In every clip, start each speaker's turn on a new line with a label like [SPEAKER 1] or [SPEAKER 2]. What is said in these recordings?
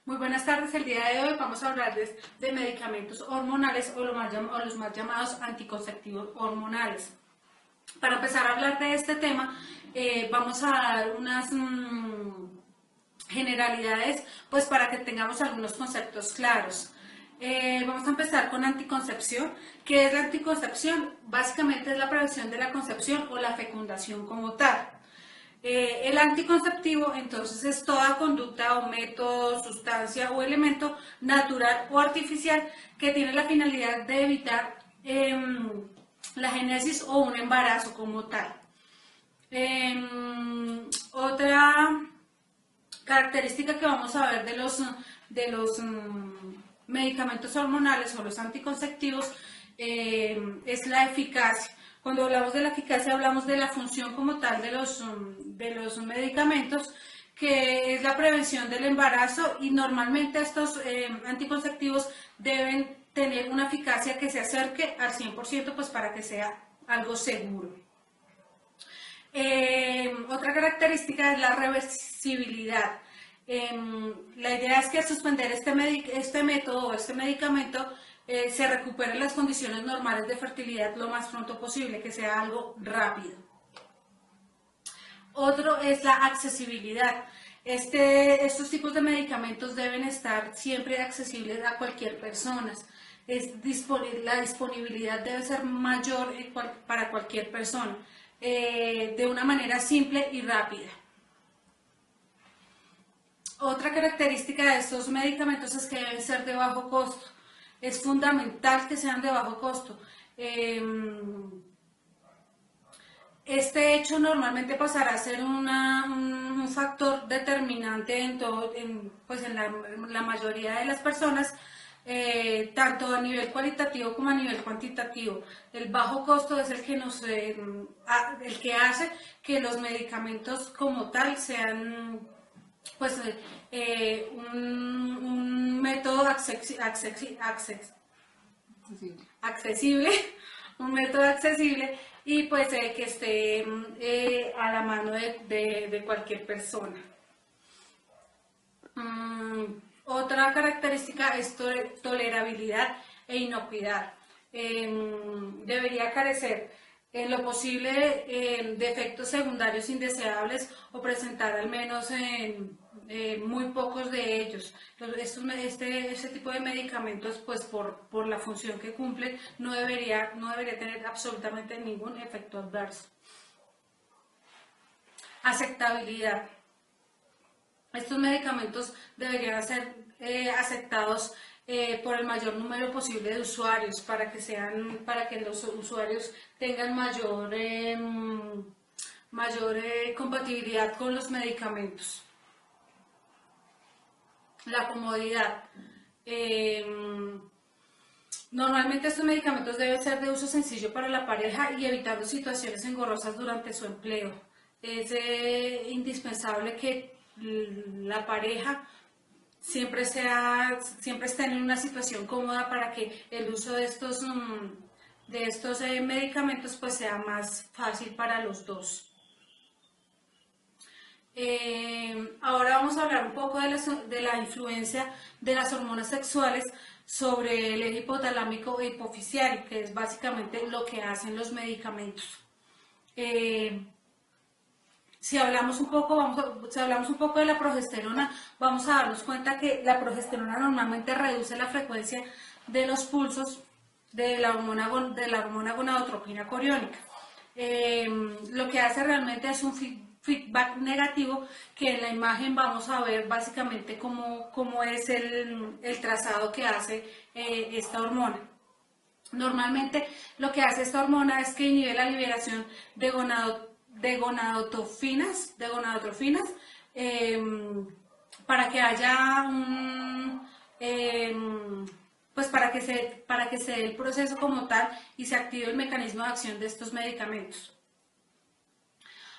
[SPEAKER 1] Muy buenas tardes, el día de hoy vamos a hablarles de medicamentos hormonales o los más llamados anticonceptivos hormonales. Para empezar a hablar de este tema, vamos a dar unas generalidades, pues para que tengamos algunos conceptos claros. Vamos a empezar con anticoncepción. ¿Qué es la anticoncepción? Básicamente es la prevención de la concepción o la fecundación como tal. El anticonceptivo entonces es toda conducta o método, sustancia o elemento natural o artificial que tiene la finalidad de evitar la génesis o un embarazo como tal. Otra característica que vamos a ver de los medicamentos hormonales o los anticonceptivos es la eficacia. Cuando hablamos de la eficacia hablamos de la función como tal de los medicamentos, que es la prevención del embarazo, y normalmente estos anticonceptivos deben tener una eficacia que se acerque al 100%, pues para que sea algo seguro. Otra característica es la reversibilidad. La idea es que al suspender este método o este medicamento se recuperen las condiciones normales de fertilidad lo más pronto posible, que sea algo rápido. Otro es la accesibilidad. Estos tipos de medicamentos deben estar siempre accesibles a cualquier persona. La disponibilidad debe ser mayor para cualquier persona, de una manera simple y rápida. Otra característica de estos medicamentos es que deben ser de bajo costo. Es fundamental que sean de bajo costo. Este hecho normalmente pasará a ser un factor determinante en la mayoría de las personas, tanto a nivel cualitativo como a nivel cuantitativo. El bajo costo es el que hace que los medicamentos como tal sean un método accesible, un método accesible y pues que esté a la mano de cualquier persona. Otra característica es tolerabilidad e inocuidad. Debería carecer en lo posible de efectos secundarios indeseables o presentar al menos muy pocos de ellos. Este tipo de medicamentos, pues por la función que cumplen, no debería tener absolutamente ningún efecto adverso. Aceptabilidad. Estos medicamentos deberían ser aceptados por el mayor número posible de usuarios para que los usuarios tengan mayor compatibilidad con los medicamentos. La comodidad. Normalmente estos medicamentos deben ser de uso sencillo para la pareja y evitando situaciones engorrosas durante su empleo. Es indispensable que la pareja siempre esté en una situación cómoda para que el uso de estos medicamentos pues sea más fácil para los dos. Ahora vamos a hablar un poco de la influencia de las hormonas sexuales sobre el eje hipotalámico e hipofisiario, que es básicamente lo que hacen los medicamentos. Si hablamos un poco de la progesterona, vamos a darnos cuenta que la progesterona normalmente reduce la frecuencia de los pulsos de la hormona gonadotropina coriónica. Lo que hace realmente es un feedback negativo, que en la imagen vamos a ver básicamente cómo es el trazado que hace esta hormona. Normalmente lo que hace esta hormona es que inhibe la liberación de gonadotrofinas, para que haya para que se dé el proceso como tal y se active el mecanismo de acción de estos medicamentos.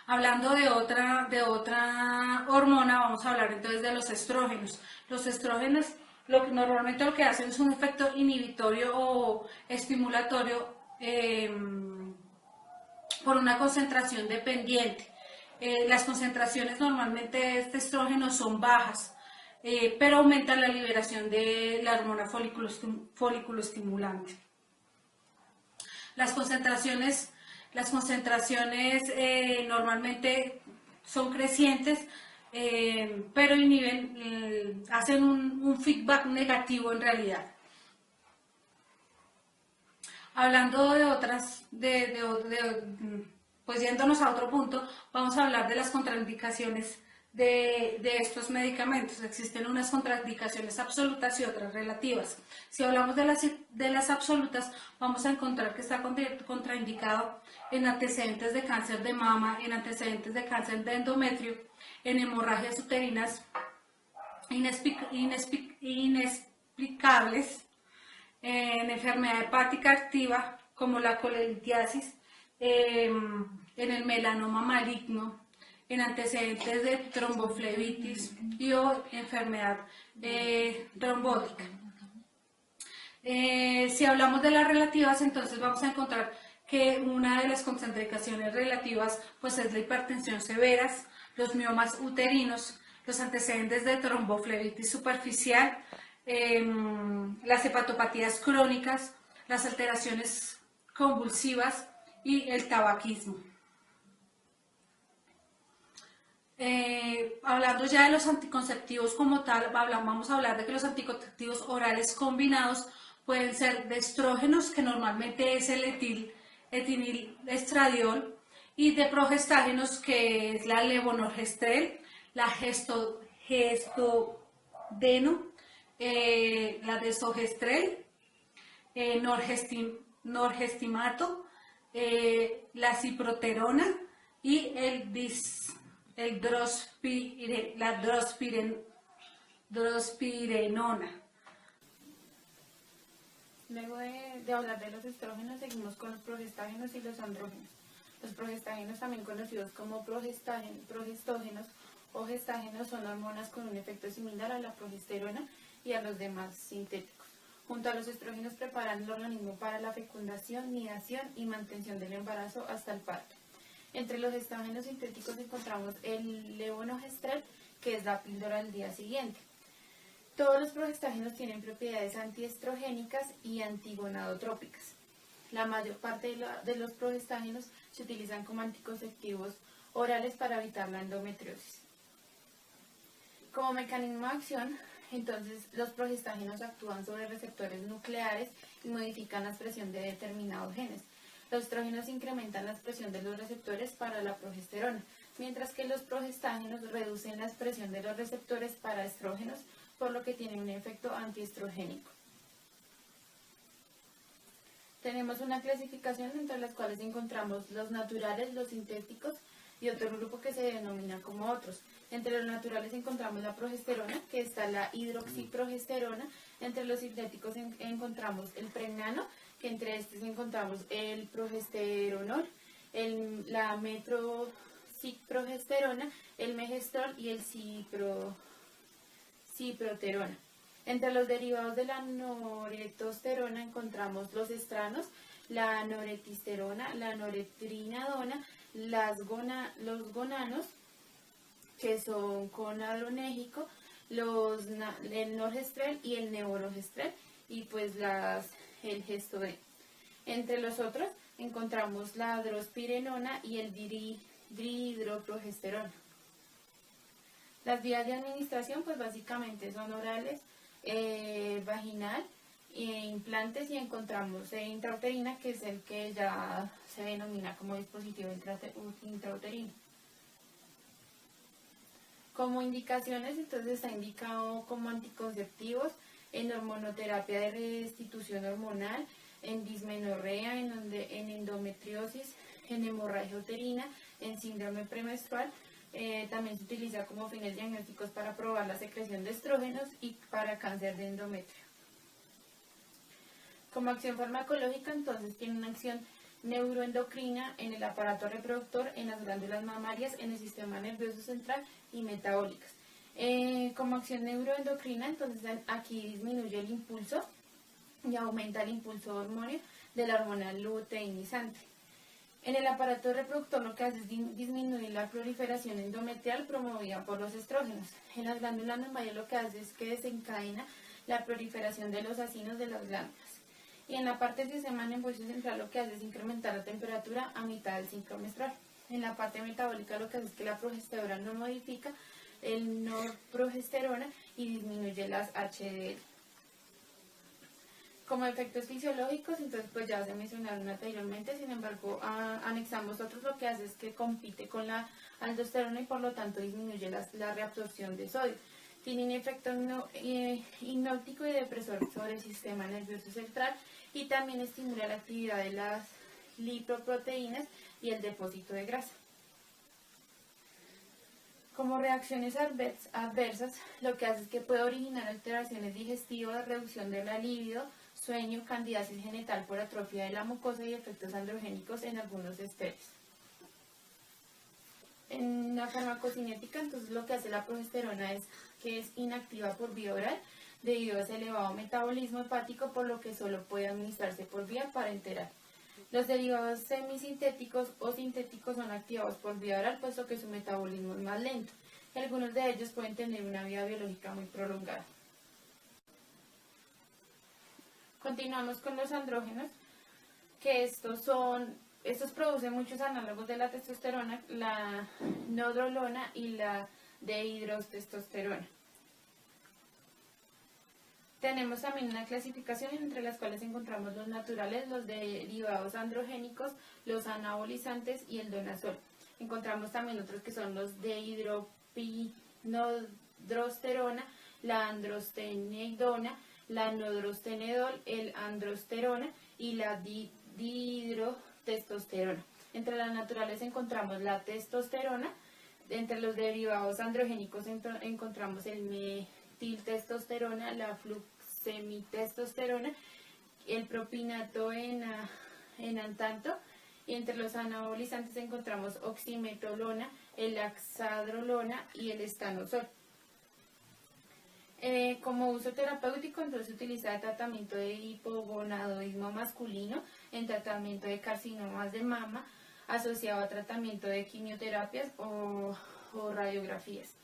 [SPEAKER 1] Hablando de otra hormona, vamos a hablar entonces de los estrógenos. Los estrógenos normalmente lo que hacen es un efecto inhibitorio o estimulatorio por una concentración dependiente. Las concentraciones normalmente de este estrógeno son bajas. pero aumenta la liberación de la hormona folículo estimulante. Las concentraciones normalmente son crecientes, pero inhiben, hacen un feedback negativo en realidad. Hablando de otras, pues yéndonos a otro punto, vamos a hablar de las contraindicaciones de estos medicamentos. Existen unas contraindicaciones absolutas y otras relativas. Si hablamos de las absolutas, vamos a encontrar que está contraindicado en antecedentes de cáncer de mama, en antecedentes de cáncer de endometrio, en hemorragias uterinas inexplicables, en enfermedad hepática activa como la colelitiasis, en el melanoma maligno, en antecedentes de tromboflebitis y o enfermedad trombótica. Si hablamos de las relativas, entonces vamos a encontrar que una de las contraindicaciones relativas pues es la hipertensión severa, los miomas uterinos, los antecedentes de tromboflebitis superficial, las hepatopatías crónicas, las alteraciones convulsivas y el tabaquismo. Hablando ya de los anticonceptivos como tal, vamos a hablar de que los anticonceptivos orales combinados pueden ser de estrógenos, que normalmente es el etinilestradiol, y de progestágenos, que es la levonorgestrel, la gestodeno, la desogestrel, norgestimato, la ciproterona y la drospirenona.
[SPEAKER 2] Luego de hablar de los estrógenos, seguimos con los progestágenos y los andrógenos. Los progestágenos, también conocidos como progestógenos o gestágenos, son hormonas con un efecto similar a la progesterona y a los demás sintéticos. Junto a los estrógenos preparan el organismo para la fecundación, nidación y mantención del embarazo hasta el parto. Entre los gestágenos sintéticos encontramos el levonorgestrel, que es la píldora del día siguiente. Todos los progestágenos tienen propiedades antiestrogénicas y antigonadotrópicas. La mayor parte de los progestágenos se utilizan como anticonceptivos orales para evitar la endometriosis. Como mecanismo de acción, entonces, los progestágenos actúan sobre receptores nucleares y modifican la expresión de determinados genes. Los estrógenos incrementan la expresión de los receptores para la progesterona, mientras que los progestágenos reducen la expresión de los receptores para estrógenos, por lo que tienen un efecto antiestrogénico. Tenemos una clasificación entre las cuales encontramos los naturales, los sintéticos y otro grupo que se denomina como otros. Entre los naturales encontramos la progesterona, que está la hidroxiprogesterona. Entre los sintéticos encontramos el pregnano, que entre estos encontramos el progesteronol, la metrociprogesterona, el megestrol y el ciproterona. Entre los derivados de la noretosterona encontramos los estranos, la noretisterona, la noreprinadona, los gonanos, que son gonadronérgico, el norgestrel y el neonorgestrel, y pues el gestodeno. Entre los otros encontramos la drospirenona y el dihidroprogesterona. Las vías de administración pues básicamente son orales, vaginal, implantes, y encontramos intrauterina, que es el que ya se denomina como dispositivo intrauterino. Como indicaciones, entonces está indicado como anticonceptivos en hormonoterapia de restitución hormonal, en dismenorrea, en endometriosis, en hemorragia uterina, en síndrome premenstrual. También se utiliza como fines diagnósticos para probar la secreción de estrógenos y para cáncer de endometrio. Como acción farmacológica, entonces tiene una acción neuroendocrina en el aparato reproductor, en las glándulas mamarias, en el sistema nervioso central y metabólicas. Como acción neuroendocrina, entonces aquí disminuye el impulso y aumenta el impulso hormonio de la hormona luteinizante. En el aparato reproductor lo que hace es disminuir la proliferación endometrial promovida por los estrógenos. En las glándulas mamarias lo que hace es que desencadena la proliferación de los acinos de las glándulas. Y en la parte del sistema nervioso central lo que hace es incrementar la temperatura a mitad del ciclo menstrual. En la parte metabólica lo que hace es que la progesterona no modifica el norprogesterona y disminuye las HDL. Como efectos fisiológicos, entonces pues ya se mencionaron anteriormente, sin embargo anexamos otros, lo que hace es que compite con la aldosterona y por lo tanto disminuye la reabsorción de sodio. Tiene un efecto hipnótico y depresor sobre el sistema nervioso central y también estimula la actividad de las lipoproteínas y el depósito de grasa. Como reacciones adversas, lo que hace es que puede originar alteraciones digestivas, reducción de la libido, sueño, candidiasis genital por atrofia de la mucosa y efectos androgénicos en algunos esteres. En la farmacocinética, entonces lo que hace la progesterona es que es inactiva por vía oral debido a ese elevado metabolismo hepático, por lo que solo puede administrarse por vía parenteral. Los derivados semisintéticos o sintéticos son activados por vía oral, puesto que su metabolismo es más lento. Y algunos de ellos pueden tener una vida biológica muy prolongada. Continuamos con los andrógenos, que estos producen muchos análogos de la testosterona, la nodrolona y la dehidrotestosterona. Tenemos también una clasificación entre las cuales encontramos los naturales, los derivados androgénicos, los anabolizantes y el donazol. Encontramos también otros que son los dehidropinodrosterona, la androstenedona, la nodrostenedol, el androsterona y la dihidrotestosterona. Entre las naturales encontramos la testosterona, entre los derivados androgénicos encontramos el metiltestosterona, la fluxemitestosterona, el propinato enantanto, y entre los anabolizantes encontramos oximetolona, el axandrolona y el estanosol. Como uso terapéutico, entonces se utiliza el tratamiento de hipogonadismo masculino, en tratamiento de carcinomas de mama, asociado a tratamiento de quimioterapias o radiografías.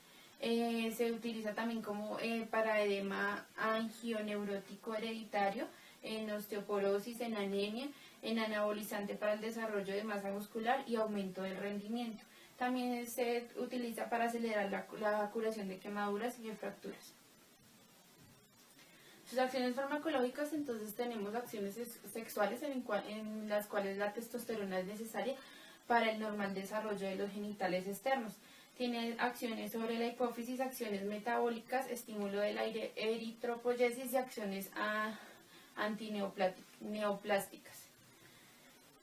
[SPEAKER 2] Se utiliza también como para edema angioneurótico hereditario, en osteoporosis, en anemia, en anabolizante para el desarrollo de masa muscular y aumento del rendimiento. También se utiliza para acelerar la curación de quemaduras y de fracturas. Sus acciones farmacológicas, entonces tenemos acciones sexuales en las cuales la testosterona es necesaria para el normal desarrollo de los genitales externos. Tiene acciones sobre la hipófisis, acciones metabólicas, estímulo de la eritropoyesis y acciones antineoplásticas.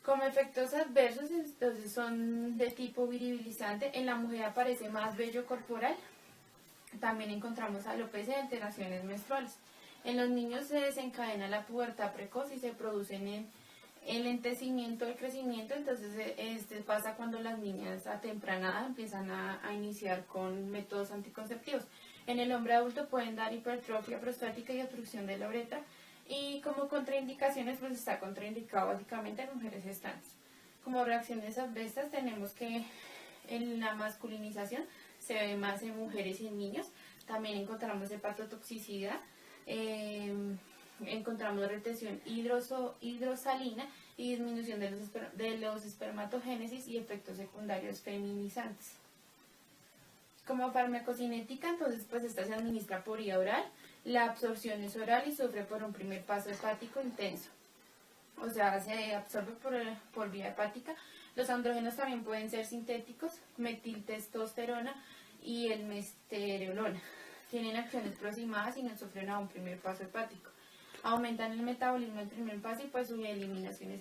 [SPEAKER 2] Como efectos adversos, entonces son de tipo viribilizante. En la mujer aparece más vello corporal. También encontramos alopecia y alteraciones menstruales. En los niños se desencadena la pubertad precoz y se producen el lentecimiento del crecimiento. Entonces pasa cuando las niñas a temprana edad empiezan a iniciar con métodos anticonceptivos. En el hombre adulto pueden dar hipertrofia prostática y obstrucción de la uretra, y como contraindicaciones pues está contraindicado básicamente en mujeres gestantes. Como reacciones adversas tenemos que en la masculinización se ve más en mujeres y en niños. También encontramos hepatotoxicidad, encontramos retención hidrosalina y disminución de los espermatogénesis y efectos secundarios feminizantes. Como farmacocinética, entonces pues esta se administra por vía oral, la absorción es oral y sufre por un primer paso hepático intenso, o sea, se absorbe por vía hepática. Los andrógenos también pueden ser sintéticos, metiltestosterona y el mesterolona. Tienen acciones aproximadas y no sufren a un primer paso hepático. Aumentan el metabolismo del primer paso y pues su eliminación es